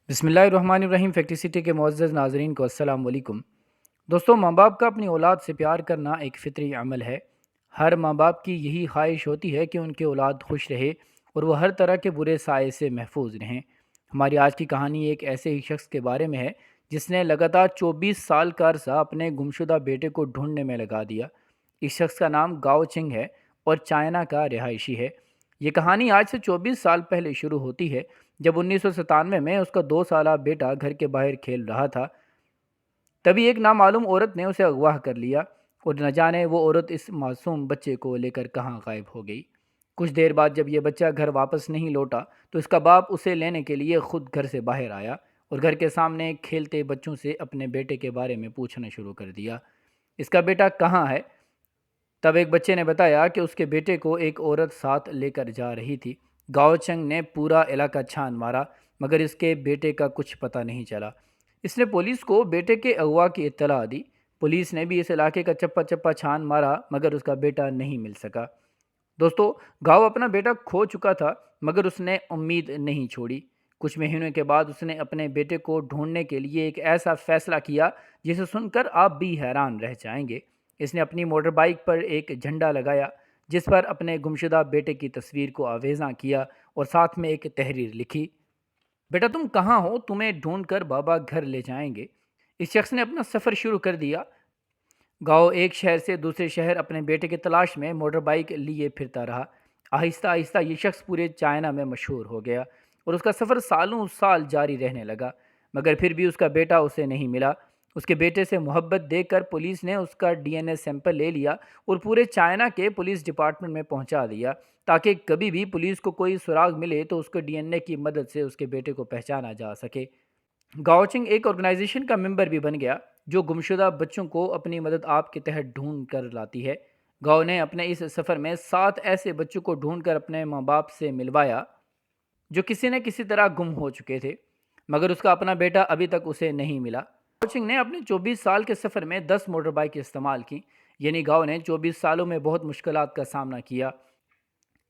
بسم اللہ الرحمن الرحیم۔ فیکٹری سٹی کے معزز ناظرین کو السلام علیکم۔ دوستو، ماں باپ کا اپنی اولاد سے پیار کرنا ایک فطری عمل ہے۔ ہر ماں باپ کی یہی خواہش ہوتی ہے کہ ان کی اولاد خوش رہے اور وہ ہر طرح کے برے سائے سے محفوظ رہیں۔ ہماری آج کی کہانی ایک ایسے ہی شخص کے بارے میں ہے جس نے لگاتار 24 سال کا عرصہ اپنے گمشدہ بیٹے کو ڈھونڈنے میں لگا دیا۔ اس شخص کا نام گاؤ چنگ ہے اور چائنا کا رہائشی ہے۔ یہ کہانی آج سے 24 سال پہلے شروع ہوتی ہے، جب 1997 میں اس کا 2 سالہ بیٹا گھر کے باہر کھیل رہا تھا۔ تبھی ایک نامعلوم عورت نے اسے اغوا کر لیا اور نہ جانے وہ عورت اس معصوم بچے کو لے کر کہاں غائب ہو گئی۔ کچھ دیر بعد جب یہ بچہ گھر واپس نہیں لوٹا تو اس کا باپ اسے لینے کے لیے خود گھر سے باہر آیا اور گھر کے سامنے کھیلتے بچوں سے اپنے بیٹے کے بارے میں پوچھنا شروع کر دیا۔ اس کا بیٹا کہاں ہے؟ تب ایک بچے نے بتایا کہ اس کے بیٹے کو ایک عورت ساتھ لے کر جا رہی تھی۔ گاؤ چنگ نے پورا علاقہ چھان مارا مگر اس کے بیٹے کا کچھ پتہ نہیں چلا۔ اس نے پولیس کو بیٹے کے اغوا کی اطلاع دی۔ پولیس نے بھی اس علاقے کا چپا چپا چھان مارا مگر اس کا بیٹا نہیں مل سکا۔ دوستو، گاؤ اپنا بیٹا کھو چکا تھا مگر اس نے امید نہیں چھوڑی۔ کچھ مہینوں کے بعد اس نے اپنے بیٹے کو ڈھونڈنے کے لیے ایک ایسا فیصلہ کیا جسے سن کر آپ بھی حیران رہ جائیں گے۔ اس نے اپنی موٹر بائیک پر ایک جھنڈا لگایا جس پر اپنے گمشدہ بیٹے کی تصویر کو آویزاں کیا اور ساتھ میں ایک تحریر لکھی: بیٹا تم کہاں ہو؟ تمہیں ڈھونڈ کر بابا گھر لے جائیں گے۔ اس شخص نے اپنا سفر شروع کر دیا۔ گاؤ ایک شہر سے دوسرے شہر اپنے بیٹے کی تلاش میں موٹر بائیک لیے پھرتا رہا۔ آہستہ آہستہ یہ شخص پورے چائنا میں مشہور ہو گیا اور اس کا سفر سالوں سال جاری رہنے لگا، مگر پھر بھی اس کا بیٹا اسے نہیں ملا۔ اس کے بیٹے سے محبت دیکھ کر پولیس نے اس کا ڈی این اے سیمپل لے لیا اور پورے چائنا کے پولیس ڈپارٹمنٹ میں پہنچا دیا تاکہ کبھی بھی پولیس کو کوئی سراغ ملے تو اس کو ڈی این اے کی مدد سے اس کے بیٹے کو پہچانا جا سکے۔ گاؤ چنگ ایک آرگنائزیشن کا ممبر بھی بن گیا جو گمشدہ بچوں کو اپنی مدد آپ کے تحت ڈھونڈ کر لاتی ہے۔ گاؤ نے اپنے اس سفر میں 7 ایسے بچوں کو ڈھونڈ کر اپنے ماں باپ سے ملوایا جو کسی نہ کسی طرح گم ہو چکے تھے، مگر اس کا اپنا بیٹا ابھی تک اسے نہیں ملا۔ گاؤ چنگ نے اپنے 24 سال کے سفر میں 10 موٹر بائک استعمال کی، یعنی گاؤ نے 24 سالوں میں بہت مشکلات کا سامنا کیا۔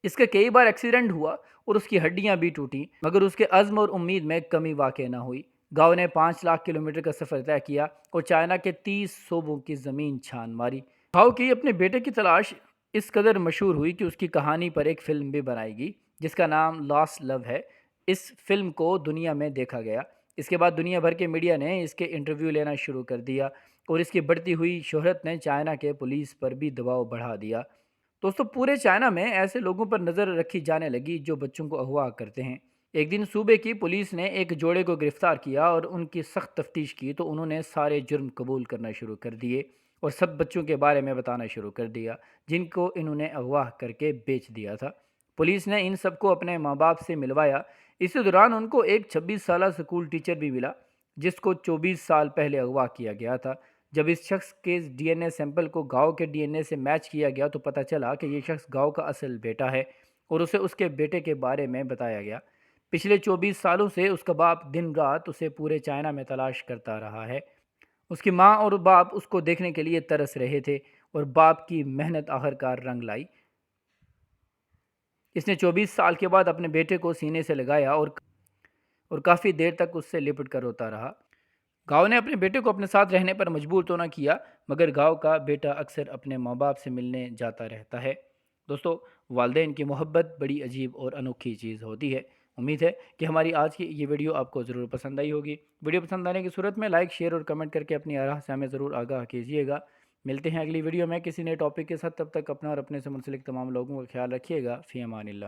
اس کا کئی بار ایکسیڈنٹ ہوا اور اس کی ہڈیاں بھی ٹوٹیں، مگر اس کے عزم اور امید میں کمی واقع نہ ہوئی۔ گاؤ نے 5 لاکھ کلومیٹر کا سفر طے کیا اور چائنا کے 30 صوبوں کی زمین چھان ماری۔ گاؤ کی اپنے بیٹے کی تلاش اس قدر مشہور ہوئی کہ اس کی کہانی پر ایک فلم بھی بنائی گئی جس کا نام لاسٹ لو ہے۔ اس فلم کو دنیا میں دیکھا گیا۔ اس کے بعد دنیا بھر کے میڈیا نے اس کے انٹرویو لینا شروع کر دیا اور اس کی بڑھتی ہوئی شہرت نے چائنا کے پولیس پر بھی دباؤ بڑھا دیا۔ دوستو، پورے چائنا میں ایسے لوگوں پر نظر رکھی جانے لگی جو بچوں کو اغوا کرتے ہیں۔ ایک دن صوبے کی پولیس نے ایک جوڑے کو گرفتار کیا اور ان کی سخت تفتیش کی تو انہوں نے سارے جرم قبول کرنا شروع کر دیے اور سب بچوں کے بارے میں بتانا شروع کر دیا جن کو انہوں نے اغوا کر کے بیچ دیا تھا۔ پولیس نے ان سب کو اپنے ماں باپ سے ملوایا۔ اسی دوران ان کو ایک 26 سالہ سکول ٹیچر بھی ملا جس کو 24 سال پہلے اغوا کیا گیا تھا۔ جب اس شخص کے ڈی این اے سیمپل کو گاؤ کے ڈی این اے سے میچ کیا گیا تو پتہ چلا کہ یہ شخص گاؤ کا اصل بیٹا ہے اور اسے اس کے بیٹے کے بارے میں بتایا گیا۔ پچھلے 24 سالوں سے اس کا باپ دن رات اسے پورے چائنا میں تلاش کرتا رہا ہے۔ اس کی ماں اور باپ اس کو دیکھنے کے لیے ترس رہے تھے اور باپ کی محنت آخرکار رنگ لائی۔ اس نے 24 سال کے بعد اپنے بیٹے کو سینے سے لگایا اور کافی دیر تک اس سے لپٹ کر روتا رہا۔ گاؤ نے اپنے بیٹے کو اپنے ساتھ رہنے پر مجبور تو نہ کیا مگر گاؤ کا بیٹا اکثر اپنے ماں باپ سے ملنے جاتا رہتا ہے۔ دوستو، والدین کی محبت بڑی عجیب اور انوکھی چیز ہوتی ہے۔ امید ہے کہ ہماری آج کی یہ ویڈیو آپ کو ضرور پسند آئی ہوگی۔ ویڈیو پسند آنے کی صورت میں لائک، شیئر اور کمنٹ کر کے اپنی آراء سے ہمیں ضرور آگاہ کیجیے گا۔ ملتے ہیں اگلی ویڈیو میں کسی نئے ٹاپک کے ساتھ، تب تک اپنا اور اپنے سے منسلک تمام لوگوں کا خیال رکھیے گا۔ فی امان اللہ۔